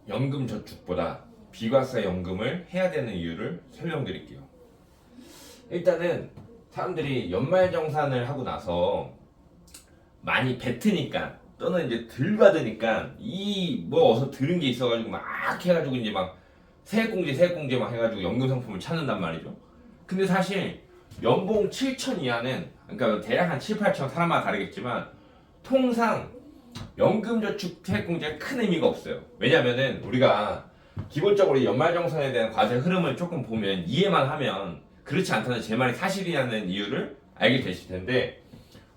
연금저축보다 비과세 연금을 해야 되는 이유를 설명드릴게요. 일단은 사람들이 연말정산을 하고 나서 많이 뱉으니까 또는 이제 덜 받으니까 이 뭐 어서 들은 게 있어가지고 막 해가지고 이제 막 세액공제 막 해가지고 연금 상품을 찾는단 말이죠. 근데 사실 연봉 7천 이하는 그러니까 대략 한 7, 8천 사람마다 다르겠지만 통상 연금저축 세액공제가 큰 의미가 없어요. 왜냐면은 우리가 기본적으로 연말정산에 대한 과세 흐름을 조금 보면 이해만 하면 그렇지 않다는 제 말이 사실이라는 이유를 알게 되실 텐데,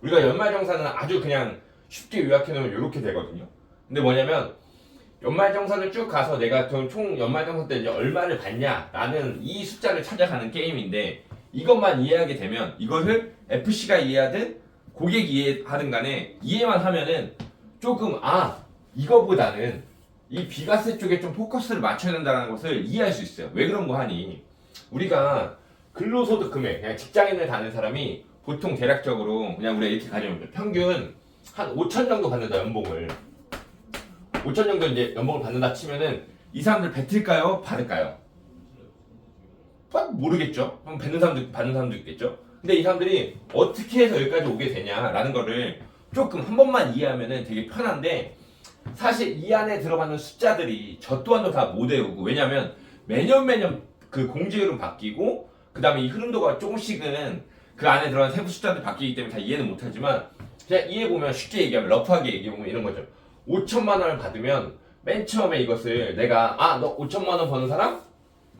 우리가 연말정산은 아주 그냥 쉽게 요약해 놓으면 이렇게 되거든요. 근데 뭐냐면 연말정산을 쭉 가서 내가 총 연말정산 때 이제 얼마를 받냐라는 이 숫자를 찾아가는 게임인데, 이것만 이해하게 되면 이것을 FC가 이해하든 고객이 이해하든 간에 이해만 하면은 조금 이거보다는 이 비과세 쪽에 좀 포커스를 맞춰야 된다는 것을 이해할 수 있어요. 왜 그런 거 하니? 우리가 근로소득 금액, 그냥 직장인을 다는 사람이 보통 대략적으로 그냥 우리가 이렇게 가져오면 평균 한 5천 정도 받는다, 연봉을. 5천 정도 이제 연봉을 받는다 치면은 이 사람들 뱉을까요? 받을까요? 모르겠죠. 그럼 뱉는 사람도 받는 사람도 있겠죠. 근데 이 사람들이 어떻게 해서 여기까지 오게 되냐라는 거를 조금 한 번만 이해하면은 되게 편한데, 사실 이 안에 들어가는 숫자들이 저 또한도 다 못 외우고, 왜냐면 매년 그 공제율은 바뀌고 그 다음에 이 흐름도가 조금씩은 그 안에 들어가는 세부 숫자들이 바뀌기 때문에 다 이해는 못하지만, 그냥 이해해보면 쉽게 얘기하면, 러프하게 얘기해보면 이런 거죠. 5천만 원을 받으면 맨 처음에 이것을 내가 너 5천만 원 버는 사람?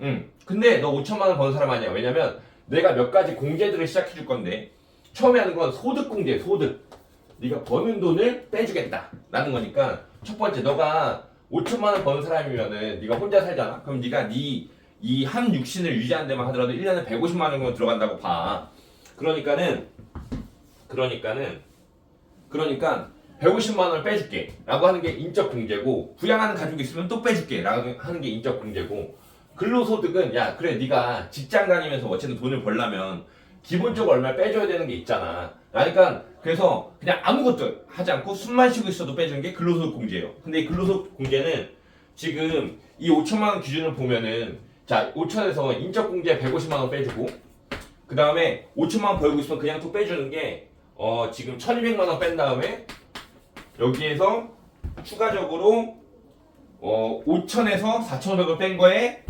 응. 근데 너 5천만 원 버는 사람 아니야. 왜냐면 내가 몇 가지 공제들을 시작해 줄 건데, 처음에 하는 건 소득 공제, 소득. 네가 버는 돈을 빼주겠다 라는 거니까, 첫 번째, 너가 5천만 원 버는 사람이면은 네가 혼자 살잖아. 그럼 네가 이 한 육신을 유지하는 데만 하더라도 1년에 150만 원 정도 들어간다고 봐. 그러니까 150만 원을 빼줄게 라고 하는 게 인적 공제고, 부양하는 가족이 있으면 또 빼줄게 라고 하는 게 인적 공제고, 근로소득은 야 그래 네가 직장 다니면서 어쨌든 돈을 벌려면 기본적으로 얼마 빼줘야 되는 게 있잖아. 그러니까 그래서 그냥 아무것도 하지 않고 숨만 쉬고 있어도 빼주는 게 근로소득 공제예요. 근데 이 근로소득 공제는 지금 이 5천만 원 기준을 보면은, 자 5천에서 인적 공제 150만 원 빼주고, 그 다음에 5천만 원 벌고 있으면 그냥 또 빼주는 게 지금 1,200만 원 뺀 다음에 여기에서 추가적으로 5천에서 4,500을 뺀 거에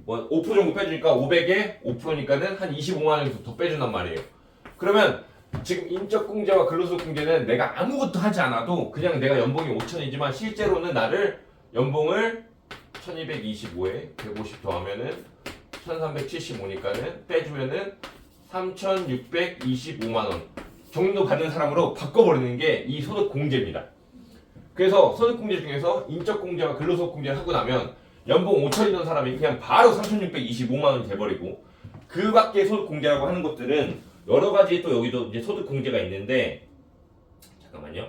5% 정도 빼주니까 500에 5%니까는 한 25만 원 정도 더 빼준단 말이에요. 그러면 지금 인적공제와 근로소득 공제는 내가 아무것도 하지 않아도 그냥 내가 연봉이 5천이지만 실제로는 나를 연봉을 1225에 150 더하면은 1375니까는 빼주면은 3625만 원 정도 받는 사람으로 바꿔버리는 게 이 소득 공제입니다. 그래서 소득 공제 중에서 인적 공제와 근로소득 공제를 하고 나면 연봉 5천이던 사람이 그냥 바로 3625만 원이 돼버리고, 그 밖에 소득 공제라고 하는 것들은 여러 가지 또 여기도 이제 소득 공제가 있는데, 잠깐만요.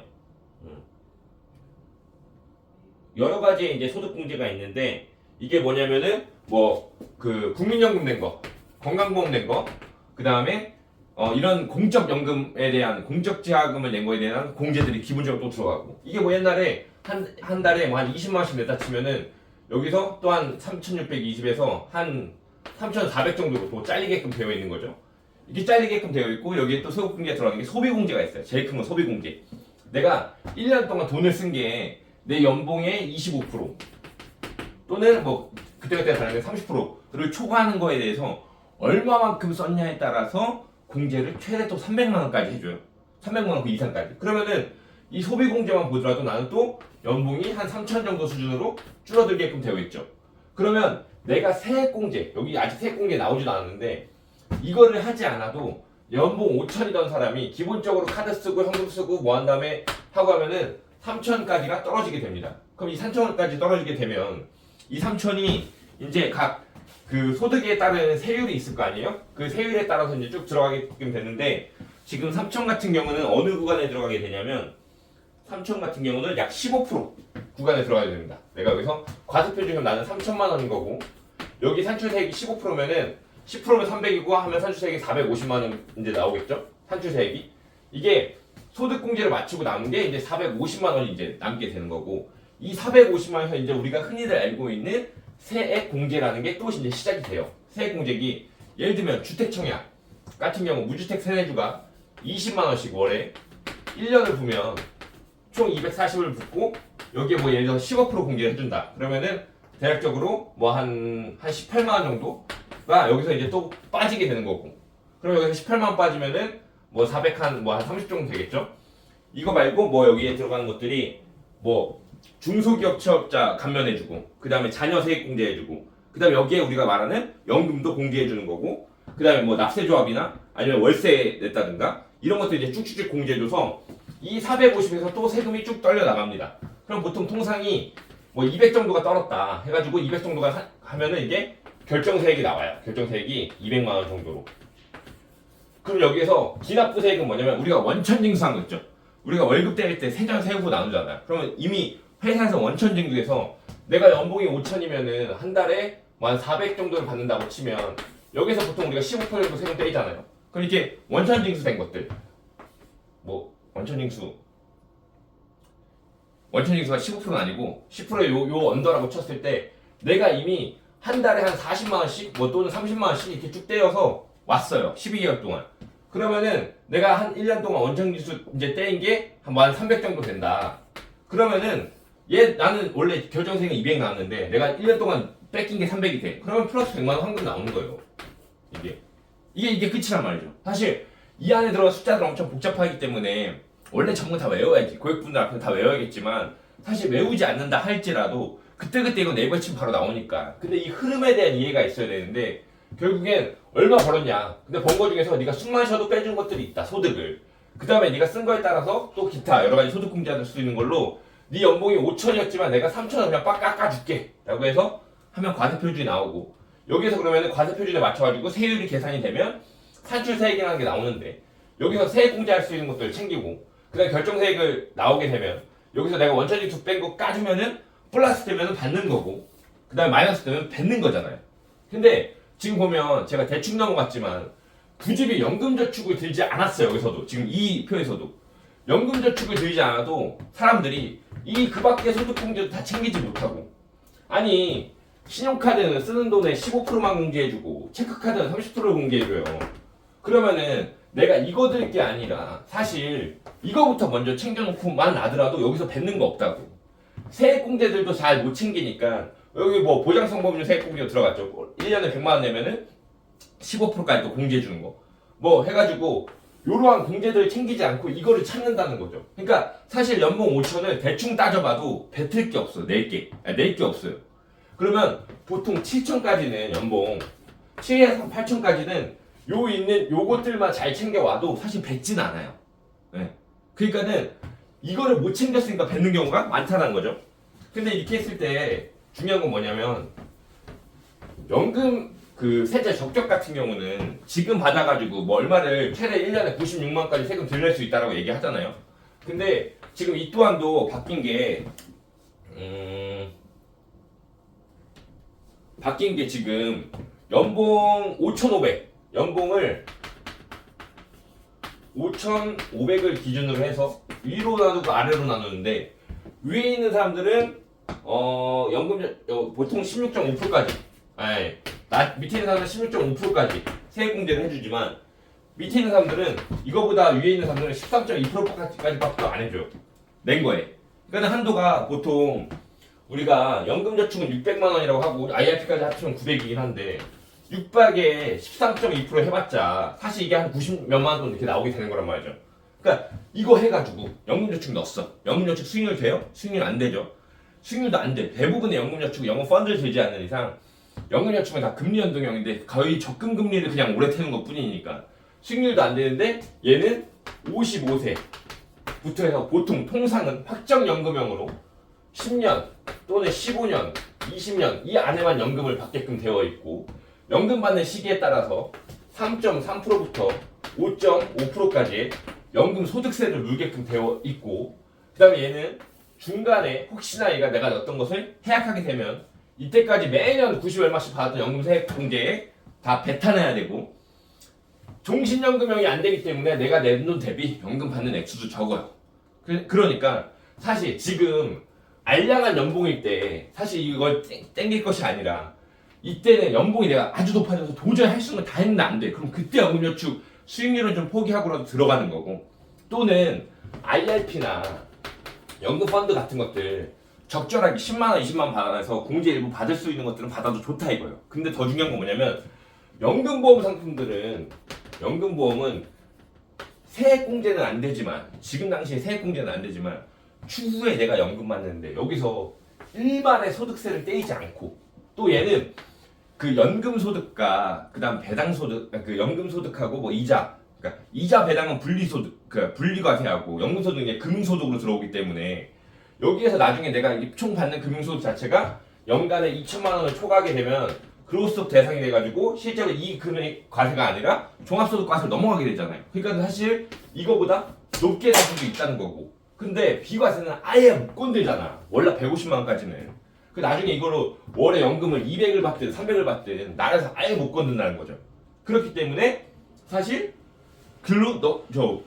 여러 가지 이제 소득 공제가 있는데, 이게 뭐냐면은 그 국민연금 낸 거, 건강보험 낸 거, 그 다음에 이런 공적연금에 대한 공적지하금을 낸 거에 대한 공제들이 기본적으로 또 들어가고, 이게 뭐 옛날에 한 달에 뭐 한 20만 원씩 냈다 치면은 여기서 또한 3,620에서 한 3,400 정도로 또 잘리게끔 되어 있는 거죠. 이게 잘리게끔 되어 있고, 여기에 또 소득공제 들어가는 게 소비공제가 있어요. 제일 큰 건 소비공제. 내가 1년 동안 돈을 쓴 게 내 연봉의 25% 또는 뭐 그때그때 다르게 30%를 초과하는 거에 대해서 얼마만큼 썼냐에 따라서 공제를 최대 또 300만 원까지 해줘요. 300만 원 그 이상까지. 그러면은 이 소비공제만 보더라도 나는 또 연봉이 한 3천 정도 수준으로 줄어들게끔 되어 있죠. 그러면 내가 세액공제, 여기 아직 세액공제 나오지도 않았는데, 이거를 하지 않아도 연봉 5천이던 사람이 기본적으로 카드 쓰고 현금 쓰고 뭐 한 다음에 하고 하면은 3천까지가 떨어지게 됩니다. 그럼 이 3천원까지 떨어지게 되면 이 3천이 이제 각 그 소득에 따른 세율이 있을 거 아니에요? 그 세율에 따라서 이제 쭉 들어가게끔 되는데, 지금 3천 같은 경우는 어느 구간에 들어가게 되냐면, 3천 같은 경우는 약 15% 구간에 들어가야 됩니다. 내가 여기서 과세표 중에 나는 3천만 원인 거고, 여기 산출세액이 15%면은 10%면 300이고 하면 산출세액이 450만 원 이제 나오겠죠? 산출세액이. 이게 소득공제를 맞추고 남은 게 이제 450만 원이 이제 남게 되는 거고, 이 450만 원에서 이제 우리가 흔히들 알고 있는 세액 공제라는 게 또 이제 시작이 돼요. 세액 공제기 예를 들면 주택청약 같은 경우 무주택 세대주가 20만 원씩 월에 1년을 보면 총 240을 붓고 여기에 뭐 예를 들어 15% 공제를 해준다. 그러면은 대략적으로 뭐 한 18만 원 정도가 여기서 이제 또 빠지게 되는 거고. 그럼 여기서 18만 원 빠지면은 뭐 400 뭐 한 30 정도 되겠죠? 이거 말고 뭐 여기에 들어가는 것들이 뭐 중소기업 취업자 감면해주고, 그 다음에 자녀 세액 공제해주고, 그 다음에 여기에 우리가 말하는 연금도 공제해주는 거고, 그 다음에 뭐 납세조합이나 아니면 월세 냈다든가 이런 것들 이제 쭉쭉쭉 공제해줘서 이 450에서 또 세금이 쭉 떨려 나갑니다. 그럼 보통 통상이 뭐 200 정도가 떨었다 해가지고 200 정도가 하면은 이게 결정세액이 나와요. 결정세액이 200만 원 정도로. 그럼 여기에서 기납부세액은 뭐냐면 우리가 원천징수한 거 있죠. 우리가 월급 떼일 때 세전 세후 나누잖아요. 그러면 이미 회사에서 원천징수해서 내가 연봉이 5천이면은 한 달에 뭐 한 400 정도를 받는다고 치면 여기서 보통 우리가 15% 정도 세금 떼이잖아요. 그럼 이렇게 원천징수된 것들 뭐 원천징수가 15%는 아니고 10%의 요 언더라고 쳤을 때 내가 이미 한 달에 한 40만 원씩 뭐 또는 30만 원씩 이렇게 쭉 떼어서 왔어요. 12개월 동안. 그러면은 내가 한 1년 동안 원천징수 이제 떼인 게 한 300 정도 된다. 그러면은 나는 원래 결정세액이 200 나왔는데 내가 1년 동안 뺏긴 게 300이 돼. 그러면 플러스 100만 원 환급 나오는 거예요. 이게 끝이란 말이죠. 사실 이 안에 들어간 숫자들 엄청 복잡하기 때문에 원래 전부 다 외워야지. 고객분들 앞에 다 외워야겠지만 사실 외우지 않는다 할지라도 그때그때 이거 네이버 치면 바로 나오니까. 근데 이 흐름에 대한 이해가 있어야 되는데 결국엔 얼마 벌었냐. 근데 번 거 중에서 네가 숨만 쉬어도 빼준 것들이 있다. 소득을. 그 다음에 네가 쓴 거에 따라서 또 기타 여러 가지 소득 공제할 수 있는 걸로 네 연봉이 5천이었지만 내가 3천원 그냥 빡 깎아줄게 라고 해서 하면 과세표준이 나오고, 여기서 그러면 과세표준에 맞춰가지고 세율이 계산이 되면 산출세액이라는 게 나오는데 여기서 세액 공제할 수 있는 것들을 챙기고, 그 다음에 결정세액을 나오게 되면 여기서 내가 원천징수 뺀 거 까주면은 플러스 되면은 받는 거고, 그 다음에 마이너스 되면 뱉는 거잖아요. 근데 지금 보면 제가 대충 넘어갔지만 굳이 연금저축을 들지 않았어요. 여기서도 지금 이 표에서도 연금저축을 들지 않아도 사람들이 그 밖에 소득공제도 다 챙기지 못하고, 아니 신용카드는 쓰는 돈의 15%만 공제해주고 체크카드는 30%를 공제해줘요. 그러면은 내가 이거 들 게 아니라 사실 이거부터 먼저 챙겨놓고만 놔더라도 여기서 뱉는 거 없다고. 세액공제들도 잘 못 챙기니까 여기 뭐 보장성범죄 세액공제 들어갔죠. 1년에 100만 원 내면은 15%까지 또 공제해주는 거 뭐 해가지고 이러한 공제들을 챙기지 않고 이거를 찾는다는 거죠. 그러니까 사실 연봉 5천을 대충 따져봐도 뱉을 게 없어. 낼 게 없어요. 그러면 보통 7천까지는 연봉 7에서 8천까지는 요것들만 잘 챙겨와도 사실 뱉진 않아요. 네. 그러니까는 이거를 못 챙겼으니까 뱉는 경우가 많다는 거죠. 근데 이렇게 했을 때 중요한 건 뭐냐면 연금 그 세제 적격 같은 경우는 지금 받아가지고 뭐 얼마를 최대 1년에 96만 원까지 세금 덜 낼 수 있다라고 얘기하잖아요. 근데 지금 이 또한도 바뀐 게 지금 연봉 5,500 연봉을 5,500을 기준으로 해서 위로 나누고 아래로 나누는데 위에 있는 사람들은 연금 보통 16.5%까지 밑에 있는 사람들은 16.5%까지 세액공제를 해주지만 밑에 있는 사람들은 이거보다 위에 있는 사람들은 13.2%까지밖에 안 해줘요. 낸 거에. 그러니까 한도가 보통 우리가 연금저축은 600만 원이라고 하고 IRP까지 합치면 900이긴 한데 600에 13.2% 해봤자 사실 이게 한 90 몇만 원 이렇게 나오게 되는 거란 말이죠. 그러니까 이거 해가지고 연금저축 넣었어. 연금저축 수익률 돼요? 수익률 안 되죠. 수익률도 안 돼. 대부분의 연금저축 영어 펀드를 들지 않는 이상 연금저축은 다 금리 연동형인데 거의 적금 금리를 그냥 오래 태우는 것 뿐이니까 수익률도 안 되는데 얘는 55세부터 해서 보통 통상은 확정연금형으로 10년 또는 15년, 20년 이 안에만 연금을 받게끔 되어 있고 연금 받는 시기에 따라서 3.3%부터 5.5%까지 연금 소득세를 물게끔 되어 있고, 그 다음에 얘는 중간에 혹시나 얘가 내가 어떤 것을 해약하게 되면 이때까지 매년 90 얼마씩 받았던 연금 세액 공제에 다 배타내야 되고, 종신연금형이 안 되기 때문에 내가 낸 돈 대비 연금 받는 액수도 적어요. 그러니까 사실 지금 알량한 연봉일 때 사실 이걸 땡길 것이 아니라 이때는 연봉이 내가 아주 높아져서 도저히 할 수 있는 거 다 했는데 안 돼. 그럼 그때 연금저축 수익률은 좀 포기하고라도 들어가는 거고, 또는 IRP나 연금펀드 같은 것들 적절하게 10만원, 20만원 받아서 공제 일부 받을 수 있는 것들은 받아도 좋다 이거예요. 근데 더 중요한 건 뭐냐면 연금보험 상품들은, 연금보험은 세액공제는 안 되지만, 지금 당시에 세액공제는 안 되지만 추후에 내가 연금 받는데 여기서 일말의 소득세를 떼이지 않고, 또 얘는 그 연금소득과 그다음 배당소득, 그 연금소득하고 뭐 이자, 그러니까 이자 배당은 분리소득, 그 분리과세하고 연금소득은 이제 금융소득으로 들어오기 때문에 여기에서 나중에 내가 총 받는 금융소득 자체가 연간에 2천만 원을 초과하게 되면 그로스톱 대상이 돼가지고 실제로 이 금액 과세가 아니라 종합소득 과세로 넘어가게 되잖아요. 그러니까 사실 이거보다 높게 낼 수도 있다는 거고, 근데 비과세는 아예 못 건들잖아. 원래 150만 원까지는. 그 나중에 이걸로 월에 연금을 200을 받든 300을 받든 나라에서 아예 못 건든다는 거죠. 그렇기 때문에 사실 저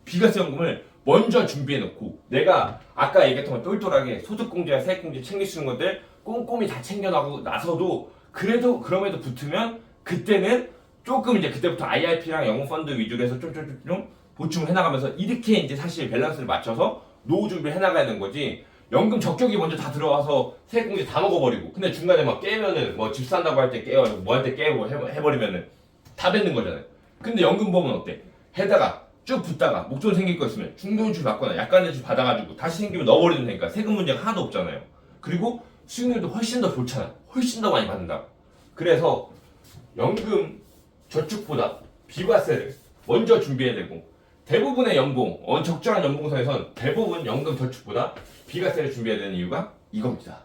비과세 연금을 먼저 준비해 놓고, 내가 아까 얘기했던 건 똘똘하게 소득공제와 세액공제 챙길 수 있는 것들 꼼꼼히 다 챙겨나고 나서도 그래도 그럼에도 붙으면 그때는 조금 이제 그때부터 IRP랑 연금펀드 위주로 해서 좀 보충을 해나가면서 이렇게 이제 사실 밸런스를 맞춰서 노후 준비를 해나가야 되는 거지. 연금 적격이 먼저 다 들어와서 세액공제 다 먹어버리고, 근데 중간에 막 깨면은 뭐 집 산다고 할 때 깨워, 뭐 할 때 깨고 해버리면은 다 뱉는 거잖아요. 근데 연금보험은 어때? 해다가 쭉 붙다가 목돈 생길 거 있으면 중도인출 받거나 약간 대출 받아가지고 다시 생기면 넣어버리면 되니까 세금 문제가 하나도 없잖아요. 그리고 수익률도 훨씬 더 좋잖아. 훨씬 더 많이 받는다. 그래서 연금 저축보다 비과세를 먼저 준비해야 되고, 대부분의 연봉, 적절한 연봉선에선 대부분 연금 저축보다 비과세를 준비해야 되는 이유가 이겁니다.